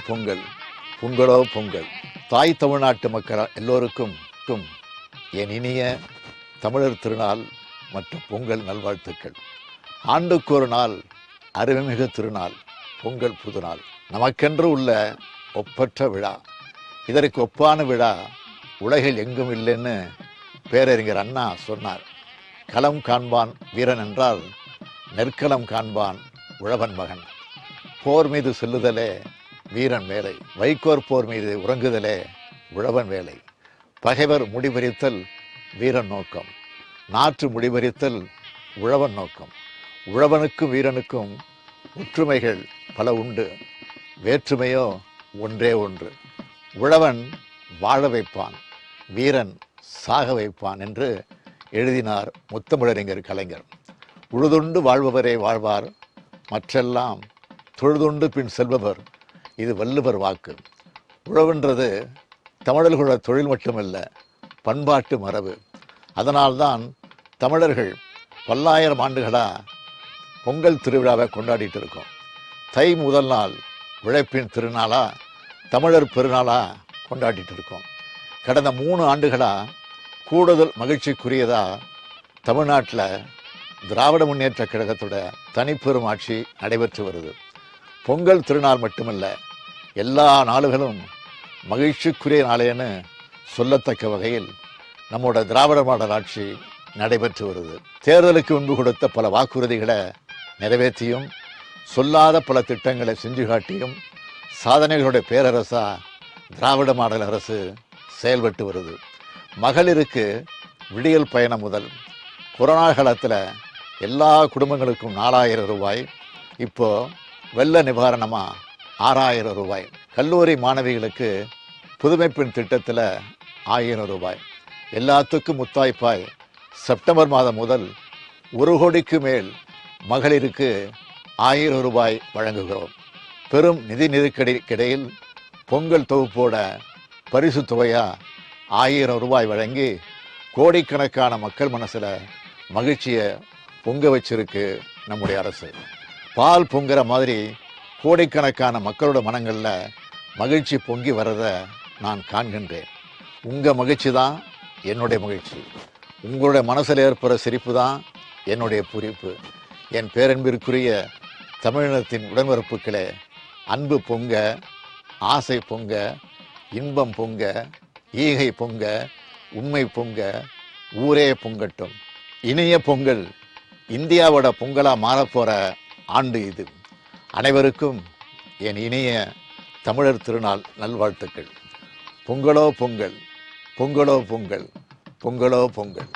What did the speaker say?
பொங்கல் பொங்கலோ பொங்கல். தாய் தமிழ்நாட்டு மக்கள் எல்லோருக்கும் என் இனிய தமிழர் திருநாள் மற்றும் பொங்கல் நல்வாழ்த்துக்கள். ஆண்டுக்கு ஒரு நாள் அருமைமிகு திருநாள் பொங்கல் புதுநாள். நமக்கென்று உள்ள ஒப்பற்ற விழா. இதற்கு ஒப்பான விழா உலகில் எங்கும் இல்லைன்னு பேரறிஞர் அண்ணா சொன்னார். களம் காண்பான் வீரன் என்றால் நெற்களம் காண்பான் உழவன் மகன். போர் மீது செல்லுதலே வீரன் வேலை, வைக்கோற் போர் மீது உறங்குதலே உழவன் வேலை. பகைவர் முடிபறித்தல் வீரன் நோக்கம், நாற்று முடிபறித்தல் உழவன் நோக்கம். உழவனுக்கும் வீரனுக்கும் ஒற்றுமைகள் பல உண்டு, வேற்றுமையோ ஒன்றே ஒன்று. உழவன் வாழ வைப்பான், வீரன் சாக வைப்பான் என்று எழுதினார் முத்தமிழறிஞர் கலைஞர். உழுதுண்டு வாழ்பவரே வாழ்வார், மற்றெல்லாம் தொழுதுண்டு பின் செல்பவர். இது வள்ளுவர் வாக்கு. உழவுன்றது தமிழர்களோட தொழில் மட்டுமல்ல, பண்பாட்டு மரபு. அதனால்தான் தமிழர்கள் பல்லாயிரம் ஆண்டுகளாக பொங்கல் திருவிழாவை கொண்டாடிட்டு இருக்கோம். தை முதல் நாள் உழைப்பின் திருநாளாக, தமிழர் பெருநாளாக கொண்டாடிட்டு இருக்கோம். கடந்த 3 ஆண்டுகளாக கூடுதல் மகிழ்ச்சிக்குரியதாக தமிழ்நாட்டில் திராவிட முன்னேற்ற கழகத்தோட தனிப்பெரும் ஆட்சி நடைபெற்று வருது. பொங்கல் திருநாள் மட்டுமல்ல, எல்லா நாளுகளும் மகிழ்ச்சிக்குரிய நாளேன்னு சொல்லத்தக்க வகையில் நம்மோட திராவிட மாடல் ஆட்சி நடைபெற்று வருது. தேர்தலுக்கு முன்பு கொடுத்த பல வாக்குறுதிகளை நிறைவேற்றியும், சொல்லாத பல திட்டங்களை செஞ்சு காட்டியும் சாதனைகளுடைய பேரரசா திராவிட மாடல் அரசு செயல்பட்டு வருது. மகளிருக்கு விடியல் பயணம் முதல் கொரோனா காலத்தில் எல்லா குடும்பங்களுக்கும் 4000 ரூபாய், இப்போ வெள்ள நிவாரணமாக 6000 ரூபாய், கல்லூரி மாணவிகளுக்கு புதுமைப்பெண் திட்டத்தில் 1000 ரூபாய், எல்லாத்துக்கும் முத்தாய்ப்பாய் செப்டம்பர் மாதம் முதல் 1 கோடிக்கு மேல் மகளிருக்கு 1000 ரூபாய் வழங்குகிறோம். பெரும் நிதி நெருக்கடிக்கிடையில் பொங்கல் தொகுப்போட பரிசு தொகையாக 1000 ரூபாய் வழங்கி கோடிக்கணக்கான மக்கள் மனசில் மகிழ்ச்சியை பொங்க வச்சிருக்கு நம்முடைய அரசு. பால் பொங்குற மாதிரி கோடிக்கணக்கான மக்களோட மனங்களில் மகிழ்ச்சி பொங்கி வர்றதை நான் காண்கின்றேன். உங்கள் மகிழ்ச்சி தான் என்னுடைய மகிழ்ச்சி, உங்களுடைய மனசில் ஏற்படுற சிரிப்பு தான் என்னுடைய பூரிப்பு. என் பேரன்பிற்குரிய தமிழினத்தின் உடன்பிறப்புகளே, அன்பு பொங்க, ஆசை பொங்க, இன்பம் பொங்க, ஈகை பொங்க, உண்மை பொங்க, ஊரே பொங்கட்டும். இனிய பொங்கல் இந்தியாவோட பொங்கலாக மாறப்போகிற ஆண்டு இது. அனைவருக்கும் என் இனிய தமிழர் திருநாள் நல்வாழ்த்துக்கள். பொங்கலோ பொங்கல், பொங்கலோ பொங்கல், பொங்கலோ பொங்கல்.